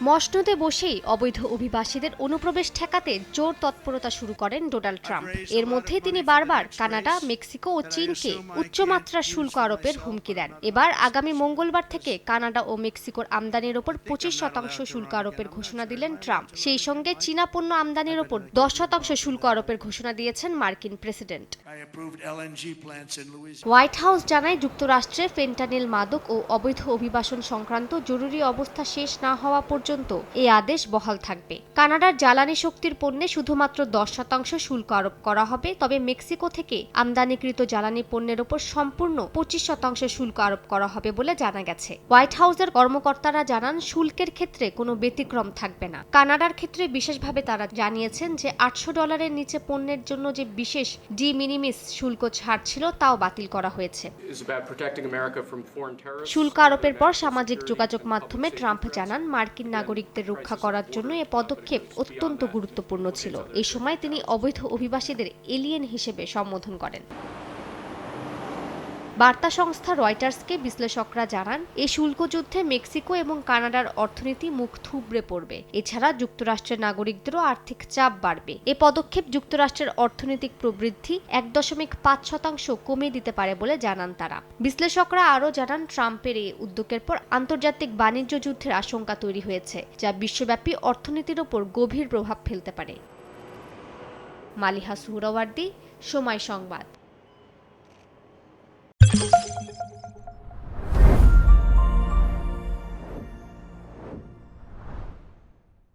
মসনদে বসেই অবৈধ অভিবাসীদের অনুপ্রবেশ ঠেকাতে জোর তৎপরতা শুরু করেন ডোনাল্ড ট্রাম্প। এর মধ্যে তিনি বারবার কানাডা, মেক্সিকো ও চীনকে উচ্চমাত্রার শুল্ক আরোপের হুমকি দেন। এবার আগামী মঙ্গলবার থেকে কানাডা ও মেক্সিকোর আমদানির ওপর 25% শুল্ক আরোপের ঘোষণা দিলেন ট্রাম্প। সেই সঙ্গে চীনা পণ্য আমদানির ওপর 10% শুল্ক আরোপের ঘোষণা দিয়েছেন মার্কিন প্রেসিডেন্ট। হোয়াইট হাউস জানায়, যুক্তরাষ্ট্রে ফেন্টানিল মাদক ও অবৈধ অভিবাসন সংক্রান্ত জরুরি অবস্থা শেষ না হওয়া পর্যন্ত এই আদেশ বহাল থাকবে। কানাডার জ্বালানি শক্তির পণ্যে শুধুমাত্র 10% শুল্ক আরোপ করা হবে, তবে মেক্সিকো থেকে আমদানিকৃত জ্বালানি পণ্যের উপর সম্পূর্ণ 25% শুল্ক আরোপ করা হবে বলে জানা গেছে। হোয়াইট হাউসের কর্মকর্তারা জানান, শুল্কের ক্ষেত্রে কোনো ব্যতিক্রম থাকবে না। কানাডার ক্ষেত্রে বিশেষভাবে তারা জানিয়েছেন যে $800 নিচে পণ্যের জন্য যে বিশেষ ডি মিনিমিস শুল্ক ছাড় ছিল তাও বাতিল করা হয়েছে। শুল্ক আরোপের পর সামাজিক যোগাযোগ মাধ্যমে ট্রাম্প জানান, মার্কিন নাগরিকদের রক্ষা করার জন্য এ পদক্ষেপ অত্যন্ত গুরুত্বপূর্ণ ছিল। এই সময় তিনি অবৈধ অভিবাসীদের এলিয়েন হিসেবে সম্বোধন করেন। বার্তা সংস্থা রয়টার্সকে বিশ্লেষকরা জানান, এই শুল্ক যুদ্ধে মেক্সিকো এবং কানাডার অর্থনীতি মুখ থুবড়ে পড়বে। এছাড়া যুক্তরাষ্ট্রের নাগরিকদেরও আর্থিক চাপ বাড়বে। এ পদক্ষেপ যুক্তরাষ্ট্রের অর্থনৈতিক প্রবৃদ্ধি 1.5% কমিয়ে দিতে পারে বলে জানান তারা। বিশ্লেষকরা আরও জানান, ট্রাম্পের এই উদ্যোগের পর আন্তর্জাতিক বাণিজ্য যুদ্ধের আশঙ্কা তৈরি হয়েছে, যা বিশ্বব্যাপী অর্থনীতির ওপর গভীর প্রভাব ফেলতে পারে। মালিহা সুহরাওয়ার্দী, সময় সংবাদ।